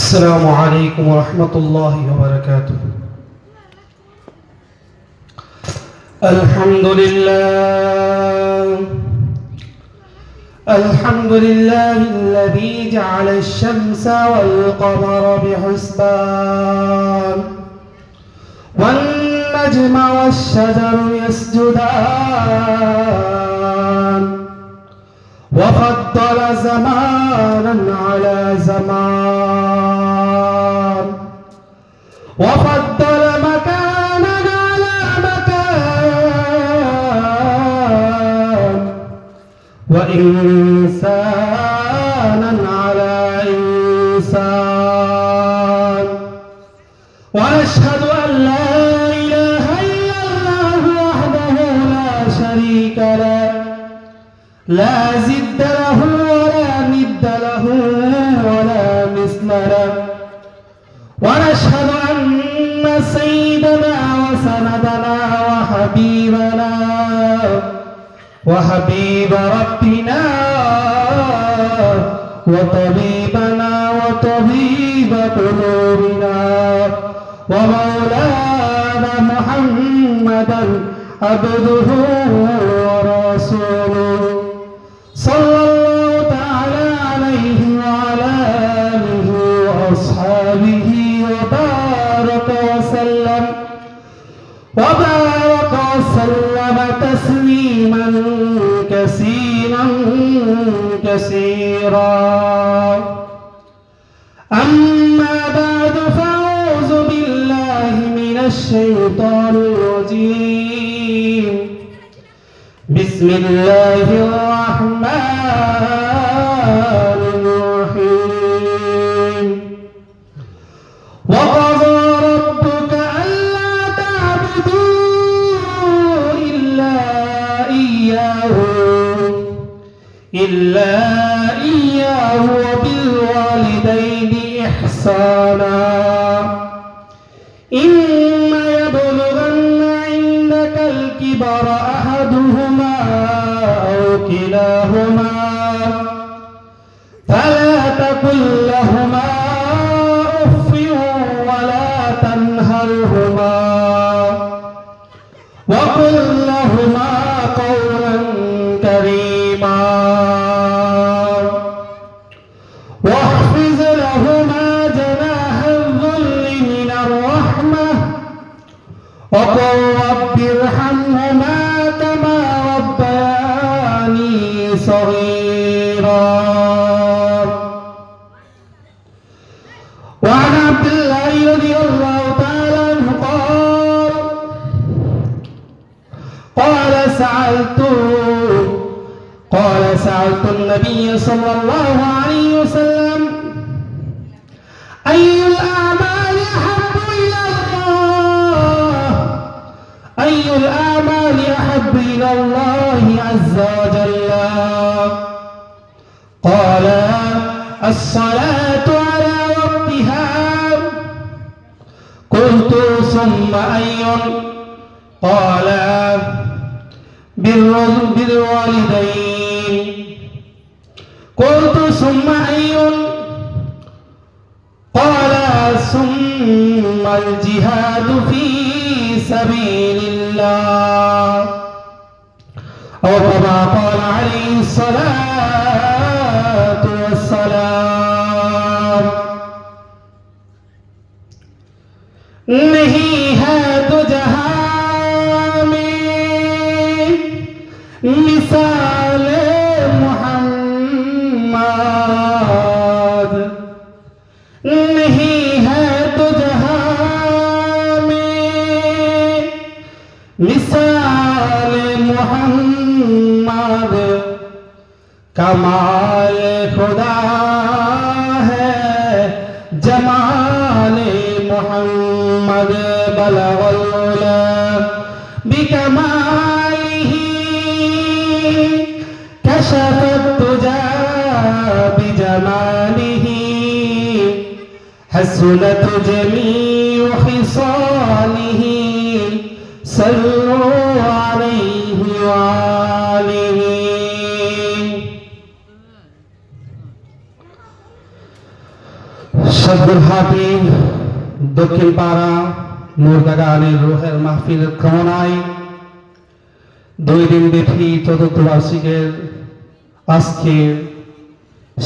السلام عليكم ورحمة الله وبركاته. الحمد لله الذي جعل الشمس والقمر بحسبان والنجم والشجر يسجدان وفضل زمانا على زمان وفضل مكانا على مكان وإنسانا على إنسان ونشهد أن لا إله إلا الله وحده لا شريك له لا زد له ولا ند له ولا مثل له ونشهد أن سيدنا وسندنا وحبيب ربنا وطبيبنا وطبيب قلوبنا ومولانا محمدا عبده ورسوله صلى الله تعالى عليه وعلى آله وأصحابه وبارك وسلم تسليما كثيرا أما بعد فأعوذ بالله من الشيطان الرجيم بسم الله الرحمن الرحيم وقضى ربك ألا تعبدوا إلا إياه وبالوالدين إحسانا إما يبلغن عندك الكبر أحدهما أو كلاهما فلا تقل لهما أف ولا تنهرهما وقل لهما قولا كريما واخفض لهما جناح الذل من الرحمة وقل رب ارحمهما كما ربياني صغيرا. وعن عبد الله رضي الله تعالى عنه قال سألت النبي صلى الله عليه وسلم أي الأعمال أحب إلى الله عز وجل؟ قال الصلاة على وقتها. قلت ثم أي؟ قال بالوالدين. قلت ثم أي؟ قال ثم الجهاد في سبيل الله أو كما قال عليه الصلاة والسلام. नहीं है तो जहां में मिसाल मोहम्मद, नहीं है तो जहां में मिसाल मोहम्मद। कमाल खुदा है जमाल मोहम्मद। बलगल उला बिकमालिही कशफत तुजा बिजमालिही हसनत जमीउ खिसालिही सल्लु अलैहि वालिही। আশরাফুল হাফিজ দক্ষিণ পাড়া মুর্দাগানের রুহের মাহফিল কামনায় 2 দিন ব্যাপী চতুর্থ বার্ষিকের আজকে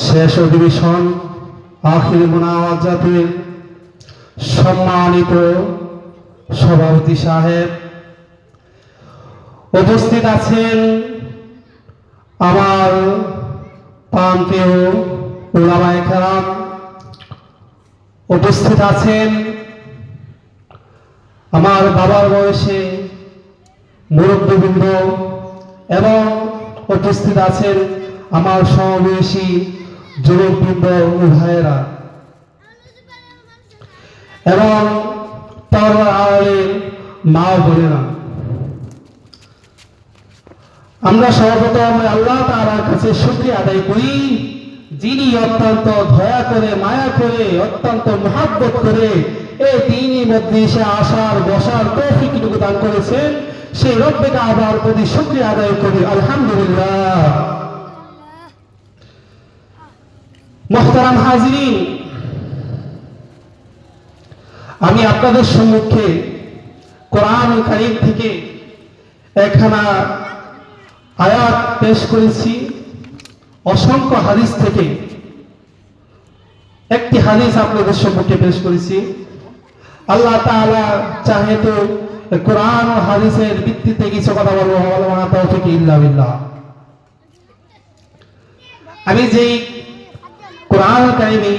শেষ অধিবেশন আখির মুনাজাতের সম্মানিত সভাপতি সাহেব, উপস্থিত আছেন আমার প্রান্তীয় উলামায়ে কেরাম, উপস্থিত আছেন আমার বাবার বয়সে মুরব্বীবৃন্দ এবং উপস্থিত আছেন আমার সমবয়সী যুবকবৃন্দ ভাইয়েরা এবং পর্দার আড়ালের মা বোনেরা। আমরা সর্বপ্রথম আল্লাহ তাআলার কাছে শুকরিয়া আদায় করি, যিনি অত্যন্ত দয়া করে মায়া করে অত্যন্ত মহব্বত করে এই দিনই মজলিসে আসার বসার তৌফিকটুকু দান করেছেন। সেই রব্বে কাবার প্রতি শুকরিয়া আদায় করি, আলহামদুলিল্লাহ। মুহতারাম হাজিরিন, আমি আপনাদের সম্মুখে কোরআন কারীম থেকে একখানা আয়াত পেশ করেছি, অসংখ্য হাদিস থেকে একটি হাদিস আপনাদের সম্মুখে পেশ করেছি। আল্লাহ তাআলা চাহে তো কোরআন ও হাদিসের ভিত্তিতে কিছু কথা বলবো, ওয়া তাওফিক ইল্লা বিল্লাহ। আমি যেই কোরআন কারীমে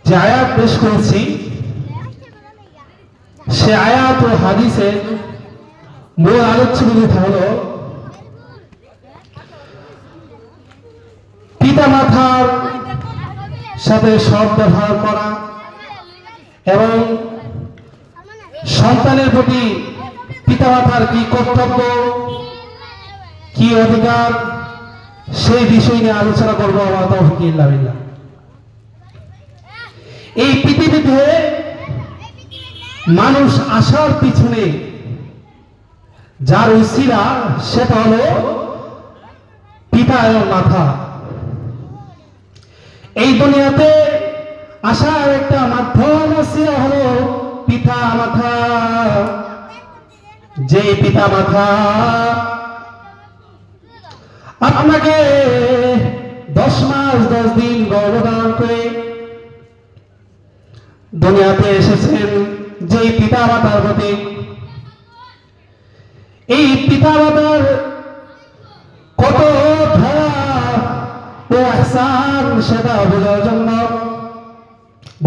যে আয়াত পেশ করেছি, সে আয়াত ও হাদিসের মূল আলোচ্য বিষয় হলো পিতামাতার সাথে সৎ ব্যবহার করা এবং সন্তানের প্রতি পিতামাতার কি কর্তব্য, কি অধিকার, সেই বিষয় নিয়ে আলোচনা করবো। ওয়া তাওফিক ইল্লা বিল্লাহ। এই পৃথিবীতে মানুষ আসার পিছনে যার উসিলা সেটা হলো পিতা এবং মাতা। এই দুনিয়াতে আসার একটা মাধ্যম উসিলা হলো পিতা মাতা। যে পিতা মাতা আপনাকে 10 মাস 10 দিন গর্ভধারণ করে দুনিয়াতে এসেছেন, যে পিতা মাতার প্রতি এই পিতা মাতার কত দয়া ও ইহসান সেটা বোঝার জন্য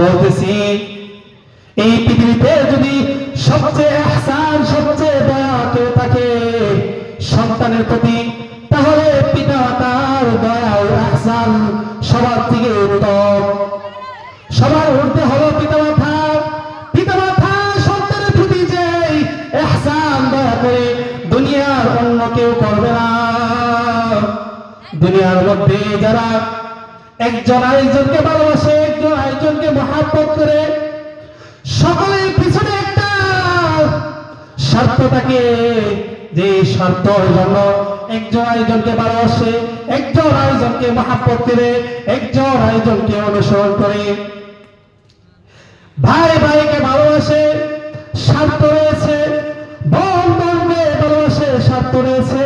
বলতেছি। এই পৃথিবীতে যদি সবচেয়ে ইহসান সবচেয়ে দয়া কেউ থাকে সন্তানের প্রতি, তাহলে পিতা মাতার দয়া ও ইহসান সবার থেকে উত্তম। সবার ঊর্ধ্বে হলো পিতা মাতা। পিতা মাতা সন্তানের প্রতি যে ইহসান দয়া করে দুনিয়ার অন্য কেউ করবে না। দুনিয়ার মধ্যে যারা একজন আরেকজনকে ভালোবাসে, একজন আরেকজনকে মহব্বত করে, সকলের পিছনে একটা স্বার্থ থাকে, যে স্বার্থের জন্য একজন আরেকজনকে ভালোবাসে, একজন আরেকজনকে মহব্বত করে, একজন আরেকজনকে অনুসরণ করে। ভাই ভাইকে ভালোবাসে, স্বার্থ রয়েছে। বোন বোনকে ভালোবাসে, স্বার্থ রয়েছে।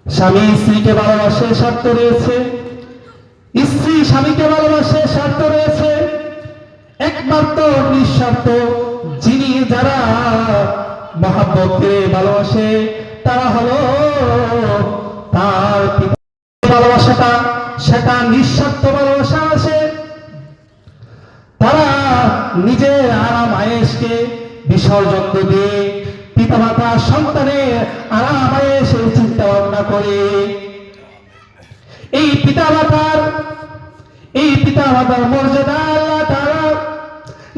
স্বামী স্ত্রীকে ভালোবাসে, স্বার্থ রয়েছে। স্ত্রী স্বামীকে ভালোবাসে, স্বার্থ রয়েছে। একমাত্র নিঃস্বার্থ যিনি যারা মহব্বত করে ভালোবাসে তারা হলো তার পিতা। ভালোবাসাটা সেটা নিঃস্বার্থ ভালোবাসা আছে। তারা নিজের আরাম আয়েশকে বিসর্জন দিয়ে পিতামাতা সন্তানের আরাম আয়েশের চিন্তা ভাবনা করে। এই পিতামাতার মর্যাদা আল্লাহ তাআলা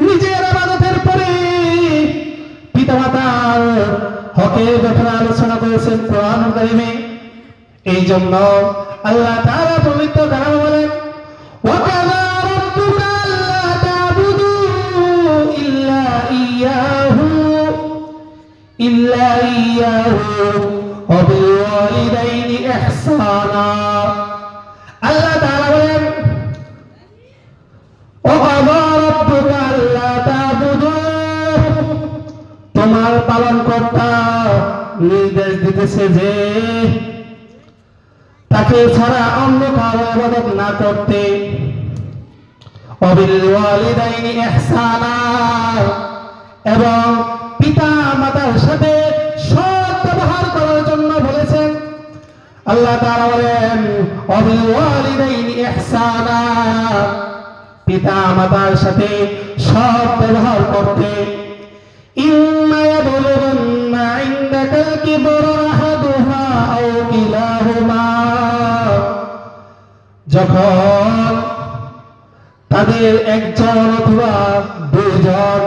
নিজের ইবাদতের পরে পিতামাতার হকের ব্যাপারে আলোচনা করেছেন কোরআন কারীমে। এই জন্য আল্লাহ তাআলা পবিত্র কালামে বলেন, ওয়া কাযা রাব্বুকা আল্লা তা'বুদু ইল্লা ইয়্যাহু ওয়া বিল ওয়ালিদাইনি ইহসানা। আল্লাহ তাআলা বলেন, পালন কর্তা নির্দেশ দিতেছে যে তাকে ছাড়া অন্য কারো ইবাদত না করতে। ওয়াবিল ওয়ালিদাইনি ইহসানা, এবং পিতা মাতার সাথে সৎ ব্যবহার করার জন্য বলেছেন। আল্লাহ তাআলা বলেন ওয়াবিল ওয়ালিদাইনি ইহসানা, পিতা মাতার সাথে সৎ ব্যবহার করতে। ইম্মা ইয়াবলুগান্না ইনদাকাল কিবরা আহাদুহুমা আও কিলাহুমা, যখন তাদের একজন অথবা দুইজন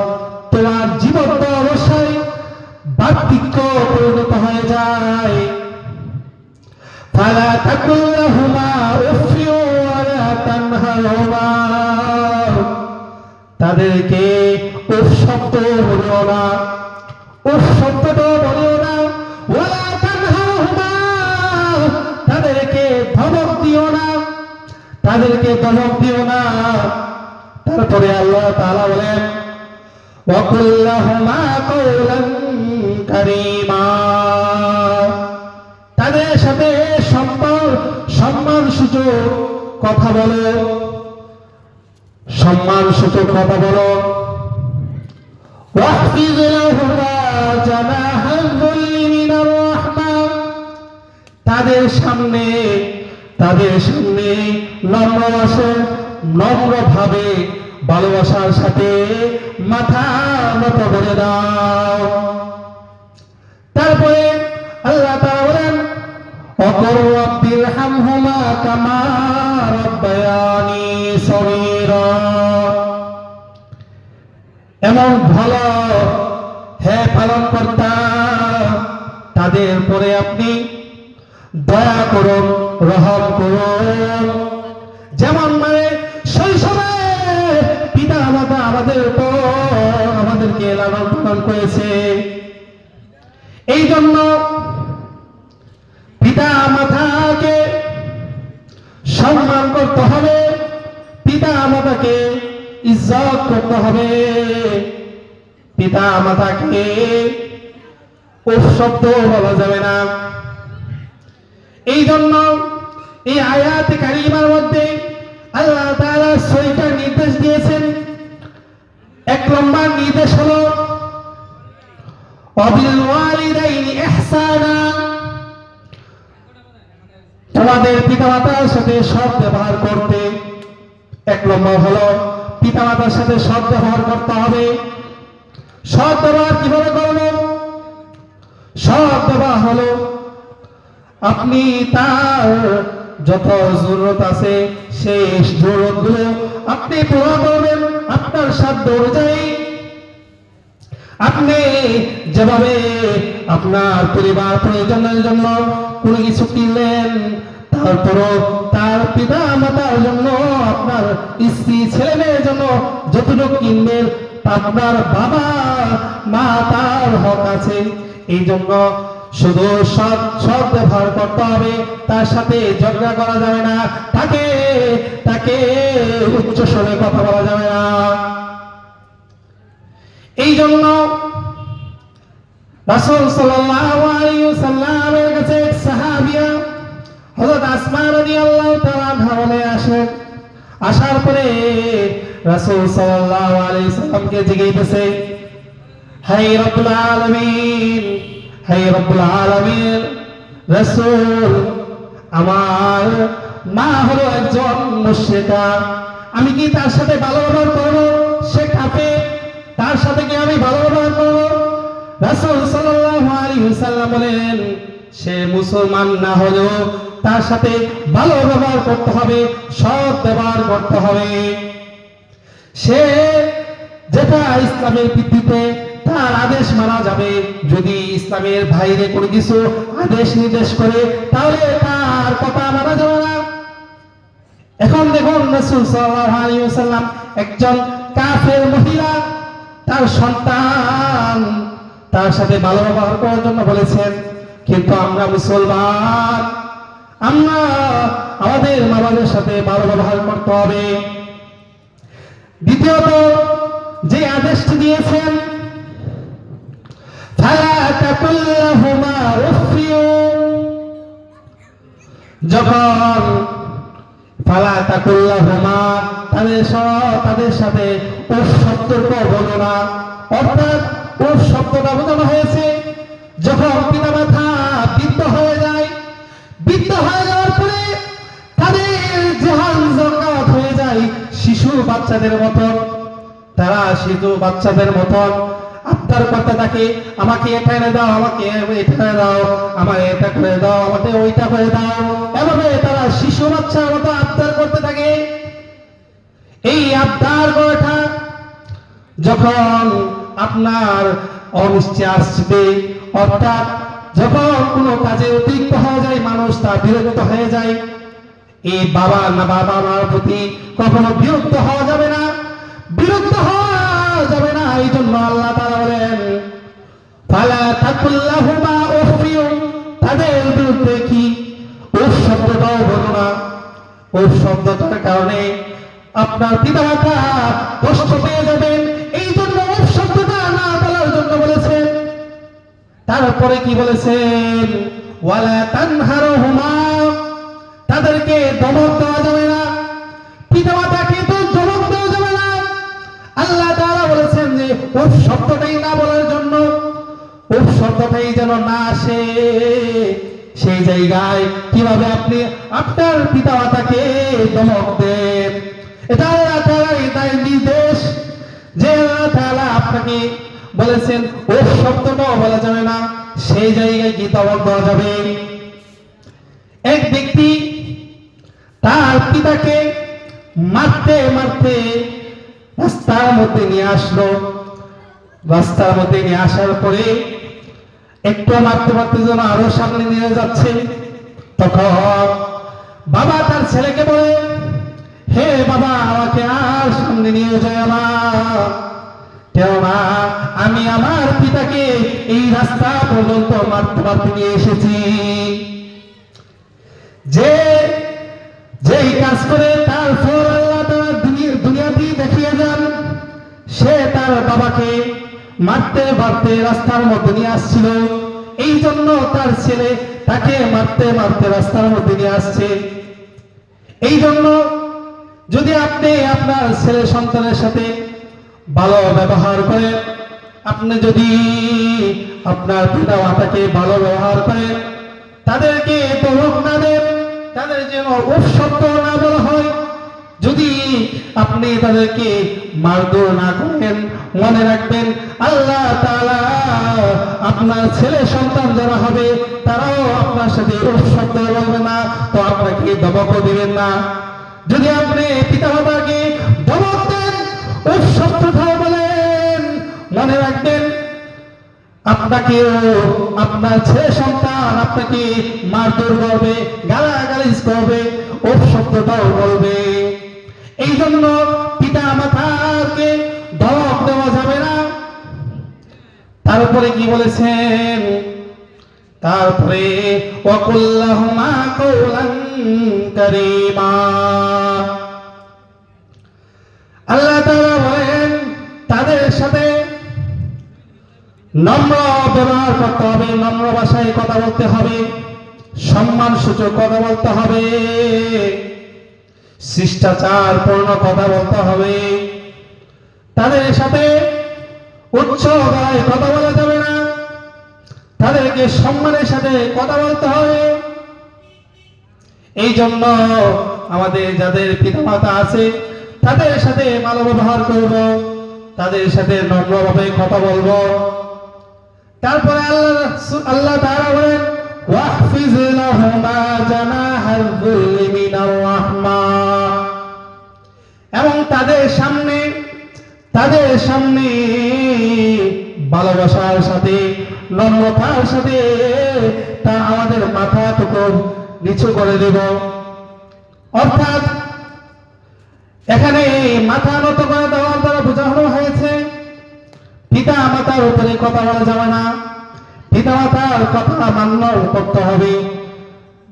তোমার জীবন্ত অবস্থায় বার্ধক্য পরিণত হয়ে যায়, ফালা তাকুল লাহুমা উফিউ ওয়ালা তানহারহুমা, তাদেরকে উফ শব্দ বলিও না, উফ শব্দটা বলিও না, ওয়ালা তানহারহুমা, তাদেরকে ধমক দিও না, তাদেরকে ধমক দিও না। তারপরে আল্লাহ তাআলা বলেন ওয়াকুল লাহুমা কাওলান কারীমা, তাদের সাথে সম্মানসূচক কথা বলো, সম্মানসূচক কথা বলো। ওয়াহফিজ লাহুমা জানাহাল যুল্লি মিনার রাহমা, তাদের সামনে নম্রভাবে ভালোবাসার সাথে মাথা নত করে দাও। তারপরে আল্লাহ তাআলা বলেন ওয়াকুর রাব্বিরহামহুমা কামা রাব্বায়ানি সগীরা, এমন ভালো হে পালনকর্তা, তাদের পরে আপনি দয়া করুন, রহম করুন। যেমন মানে শৈশবে পিতা মাতা আমাদেরকে লালন পালন করেছে, এই জন্য পিতা মাতাকে সম্মান করতে হবে, পিতা মাতাকে ইজ্জত করতে হবে, পিতা মাতাকে উফ শব্দ বলা যাবে না। এই জন্য এই আয়াতে কারিমার মধ্যে আল্লাহ তাআলা ছয়টা নির্দেশ দিয়েছেন। এক নম্বর নির্দেশ হলো ওয়াবিল ওয়ালিদাইনি ইহসানা, তোমাদের পিতামাতার সাথে সৎ ব্যবহার করতে। এক নম্বর হলো পিতামাতার সাথে সৎ ব্যবহার করতে হবে। সৎ ব্যবহার কিভাবে করব? সৎ ব্যবহার হলো আপনি তার যত জরুরত আছে সেই জরুরতগুলো আপনি পূরণ করবেন আপনার সাধ্য অনুযায়ী। আপনি যেভাবে আপনার পরিবার প্রয়োজনের জন্য কোনো কিছু কিনলেন, তারপরও তার পিতা মাতার জন্য, আপনার স্ত্রী ছেলে মেয়ের জন্য যতটুকু কিনবেন, আপনার বাবা মা তার হক আছে। এই জন্য শুধু সৎ ব্যবহার করতে হবে, তার সাথে ঝগড়া করা যাবে না, তাকে উচ্চ স্বরে কথা বলা যাবে না। এই জন্য রাসূল সাল্লাল্লাহু আলাইহি ওয়াসাল্লামের কাছে এক সাহাবিয়া হযরত আসমা রাদিয়াল্লাহু তাআলা আনহা আসেন। আসার পরে রাসূল সাল্লাল্লাহু আলাইহি ওয়াসাল্লামকে জিজ্ঞাসা, হে রব্বুল আলামিন, হে রব্বুল আলামিন, রাসূল আমার মা হলো একজন মুশরিকা, আমি কি তার সাথে ভালো ব্যবহার করব? সে কাফের, তার সাথে কি আমি ভালো ব্যবহার করব? রাসূল সাল্লাল্লাহু আলাইহি ওয়াসাল্লাম বলেন, সে মুসলমান না হলেও তার সাথে ভালো ব্যবহার করতে হবে, সৎ ব্যবহার করতে হবে। সে যেটা ইসলামের ভিত্তিতে তার আদেশ মানা যাবে, যদি ইসলামের বাইরে কোনো কিছু আদেশ নির্দেশ করে তাহলে তার কথা মানা যাবে না। এখন দেখুন রাসূল সাল্লাল্লাহু আলাইহি ওয়াসাল্লাম একজন কাফের মহিলা, তার সন্তান, তার সাথে ভালো ব্যবহার করার জন্য বলেছেন। কিন্তু আমরা মুসলমান, আমরা আমাদের মা বাবার সাথে ভালো ব্যবহার করতে হবে। দ্বিতীয়ত যে আদেশটি দিয়েছেন তাকুল লাহুমা উফিউ, যখন ফালা তাকুল লাহুমা তাদের সাথে উফ শব্দটা বলো না। অর্থাৎ উফ শব্দটা বোঝানো হয়েছে যখন পিতামাতা বৃদ্ধ হয়ে যায়, বৃদ্ধ হয়ে যাওয়ার পরে তাদের জাহান জান্নাত হয়ে যায় শিশু বাচ্চাদের মতন। তারা শিশু বাচ্চাদের মতন আবদার করতে থাকে, আমাকে এটা এনে দাও, আমাকে এটা এনে দাও, আমাকে এটা করে দাও, আমাকে ওইটা করে দাও। এভাবে তারা শিশু বাচ্চার মতো আবদার করতে থাকে। এই আবদার করাটা যখন আপনার অনিশ্চয় আসবে, অর্থাৎ যখন কোনো কাজে অতিরিক্ত হয়ে যায়, মানুষ তা বিরক্ত হয়ে যায়। এই বাবা মার প্রতি কখনো বিরক্ত হওয়া যাবে না, বিরক্ত হওয়া যাবে না। এই জন্য আল্লাহ তাআলা বলেন ফালা তাকুল লাহুমা উফিউ, তাদের বিরুদ্ধে কি উফ শব্দটাও বলো না। উফ শব্দটার কারণে আপনার পিতামাতা কষ্ট পেয়ে যাবেন, এই জন্য উফ শব্দটা না বলার জন্য বলেছেন। তারপরে কি বলেছেন ওয়ালা তানহারহুমা, তাদেরকে ধমক দেওয়া যাবে না, পিতামাতাকে তো ধমক দেওয়া যাবে না। আল্লাহ তাআলা বলেছেন যে উফ শব্দটাই না বলার জন্য, উফ শব্দটাই যেন না আসে। সেই জায়গায় কিভাবে আপনি আপনার পিতামাতাকে ধমক দেন? এটা আল্লাহ তাআলার এটাই নির্দেশ যে আল্লাহ তাআলা আপনাকে বলেছেন উফ শব্দটাও বলা যাবে না, সেই জায়গায় কি ধমক দেওয়া যাবে? এক ব্যক্তি তার পিতাকে মারতে মারতে রাস্তার মধ্যে নিয়ে আসলো। রাস্তার মধ্যে নিয়ে আসার পরে একটু মারতে মারতে যেন আরো সামনে নিয়ে যাচ্ছে, তখন বাবা তার ছেলেকে বলে, হে বাবা, আমাকে আর সামনে নিয়ে যায় না, কেননা আমি আমার পিতাকে এই রাস্তা পর্যন্ত মারতে মারতে নিয়ে এসেছি। যেই কাজ করে তার ফল আল্লাহ তাআলা দুনিয়াতেই দেখিয়ে যান। সে তার বাবাকে মারতে মারতে রাস্তার মধ্যে নিয়ে আসছিল, এই জন্য তার ছেলে তাকে মারতে মারতে রাস্তার মধ্যে নিয়ে আসছে। এই জন্য যদি আপনি আপনার ছেলে সন্তানের সাথে ভালো ব্যবহার করেন, আপনি যদি আপনার পিতা মাতাকে ভালো ব্যবহার করেন, তাদেরকে ধমক না দেন, তাদের যেন উফ শব্দ না বলা হয়, যদি আপনি তাদেরকে মারধর না করেন, মনে রাখবেন আল্লাহ তাআলা আপনার ছেলে সন্তান যারা হবে তারাও আপনার সাথে উফ শব্দ বলবে না, তো আপনাকে ধমকও দিবেন না। যদি আপনি পিতামাতাকে ধমক দেন, উফ শব্দটাও বলেন, মনে রাখবেন আপনাকেও আপনার ছেলে সন্তান আপনাকে মারধর করবে, গালাগালিজ করবে, উফ শব্দটাও বলবে। এই জন্য পিতা মাতাকে ধমক দেওয়া যাবে না। তারপরে কি বলেছেন? তারপরে ওয়াকুল লাহুমা কাওলান কারীমা, আল্লাহ তাআলা বলেন তাদের সাথে নম্র ব্যবহার করতে হবে, নম্র ভাষায় কথা বলতে হবে, সম্মান সূচক কথা বলতে হবে, শিষ্টাচার পূর্ণ কথা বলতে হবে। তাদের সাথে উচ্চ গলায় কথা বলা যাবে না, তাদেরকে সম্মানের সাথে কথা বলতে হবে। এই জন্য আমাদের যাদের পিতামাতা আছে তাদের সাথে ভালো ব্যবহার করব, তাদের সাথে নম্রভাবে কথা বলবো। তারপরে আল্লাহ তাআলা বলেন ওয়াহফিজ লাহুমা জানাহাল যুল্লি মিনার রাহমা, এবং তাদের সামনে ভালোবাসার সাথে নম্রতার সাথে তা আমাদের মাথাটুকু নিচু করে দেব। অর্থাৎ এখানে মাথা নত করে দেওয়ার দ্বারা বোঝানো হয়েছে পিতা মাতার উপরে কথা বলা যাবে না, পিতা মাতার কথা মান্য করতে হবে,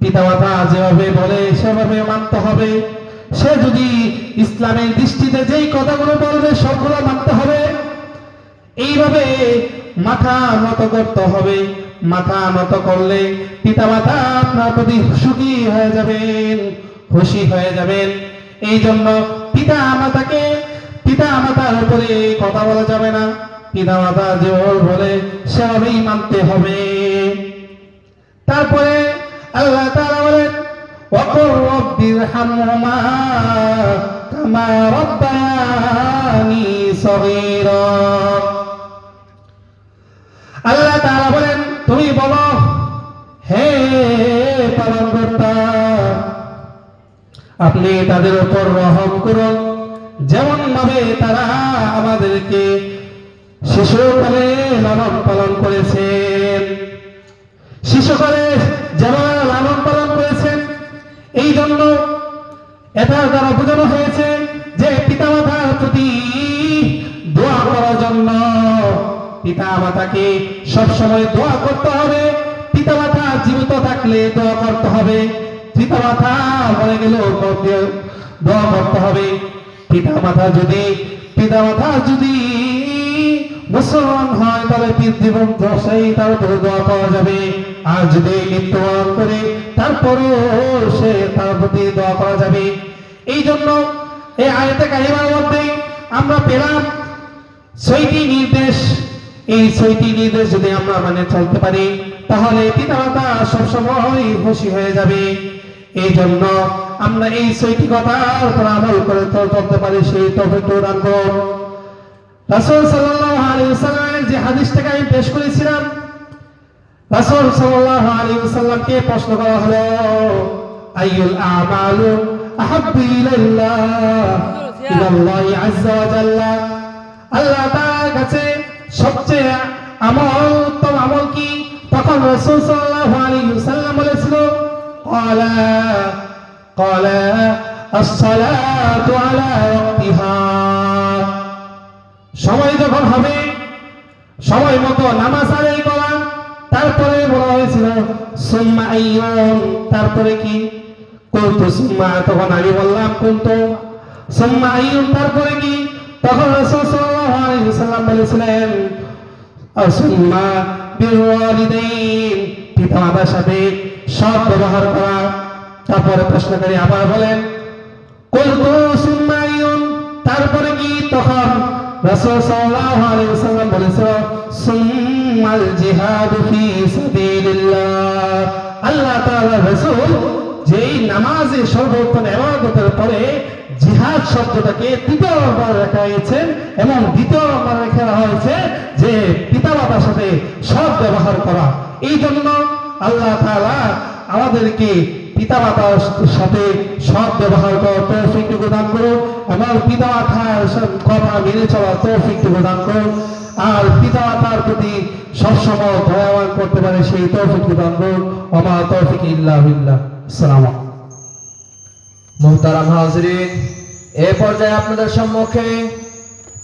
পিতা মাতা যেভাবে বলে সেভাবে মানতে হবে। সে যদি ইসলামের দৃষ্টিতে যেই কথাগুলো বলবে সবগুলো মানতে হবে। এইভাবে মাথা নত করতে হবে। মাথা নত করলে পিতামাতা আপনার প্রতি সুখী হয়ে যাবেন, খুশি হয়ে যাবেন। এই জন্য পিতা মাতার উপরে কথা বলা যাবে না, পিতা মাতা যে বলে সেভাবেই মানতে হবে। তারপরে আল্লাহ তাআলা বলেন ওয়াকুর রাব্বিরহামহুমা কামা রাব্বায়ানি সগীরা। আল্লাহ তাআলা বলেন তুমি বলো হে পালনকর্তা আপনি তাদের উপর রহম করুন যেমন ভাবে তারা আমাদেরকে শিশুকালে লালন পালন করেছেন, শিশুকালে যেমন লালন পালন করেছেন। এই জন্য এটা দ্বারা বোঝানো হয়েছে যে পিতামাতার প্রতি দোয়া করার জন্য পিতামাতাকে সবসময় দোয়া করতে হবে। পিতামাতা জীবিত থাকলে দোয়া করতে হবে, পিতামাতা মরে গেলেও দোয়া করতে হবে। পিতামাতা যদি মুসলমান হয় তাহলে জীবন দশাই তার উপরে দোয়া পাওয়া যাবে, আর যদি মৃত্যুবরণ করে তারপরেও সে তার প্রতি দোয়া করা যাবে। এই জন্য এই আয়াতে কারিমার মধ্যে আমরা পেলাম 6টি নির্দেশ। এই 6টি নির্দেশ যদি আমরা মানে চলতে পারি তাহলে পিতামাতা সবসময় খুশি হয়ে যাবে। এই জন্য আমরা এই 6টি কথার উপর আমল করে চলতে পারি, সেই তৌফিক দান করুন। রাসূল সাল্লাল্লাহু আলাইহি ওয়াসাল্লামের যে হাদিসটাকে আমি পেশ করেছিলাম, রাসূল সাল্লাল্লাহু আলাইহি ওয়াসাল্লামকে প্রশ্ন করা হলো আইয়ুল আমালু আহাব্বু ইলাল্লাহি আযজা ওয়া জাল্লা, আল্লাহ তাআলার কাছে সবচেয়ে উত্তম আমল কি? তখন রাসূল সাল্লাল্লাহু আলাইহি ওয়াসাল্লাম বলেছিল ক্বালা আস-সালাতু আলা ওয়াক্তিহা, সময় যখন হবে সময় মতো নামাজ আদায় করা। তারপরে বলা হয়েছিল সুম্মা আইয়ুন, তারপরে কি? কুনতু সুম্মা, তখন আমি বললাম কুনতু। সুম্মা আইয়ুন, তারপরে কি? তখন রাসূল সাল্লাল্লাহু আলাইহি ওয়াসাল্লাম বলেছিলেন সুম্মা বিল ওয়ালিদাইন, পিতামাতার সাথে সৎ ব্যবহার করা। তারপরে প্রশ্নকারী আবার বলেন কুনতু সুম্মা আইয়ুন, তারপরে কি? তখন রাসূল সাল্লাল্লাহু আলাইহি ওয়াসাল্লাম বলেছিল সুম্মাল জিহাদু ফি সাবিলিল্লাহ। আল্লাহ তাআলা রাসূল যেই নামাজে সর্বোত্তম ইবাদতের পরে জিহাদ শব্দটাকে দ্বিতীয়বার রাখা হয়েছে, এবং দ্বিতীয়বার রাখা হয়েছে যে পিতামাতার সাথে সৎ ব্যবহার করা। এই জন্য আল্লাহ তাআলা আমাদেরকে পিতামাতার সাথে সৎ ব্যবহার করার তৌফিক দান করুন, এবং পিতামাতার কথা মেনে চলার তৌফিক দান করুন, আর পিতামাতার প্রতি সবসময় দয়াবান করতে পারে সেই তৌফিক দান করুন। ওয়া মা তৌফিক ইল্লা বিল্লাহ। আসসালামু আলাইকুম। মুহতারাম হাজিরিন, এই পর্যায়ে আপনাদের সম্মুখে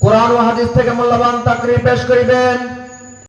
কোরআন ও হাদিস থেকে মূল্যবান তাকরীর পেশ করিবেন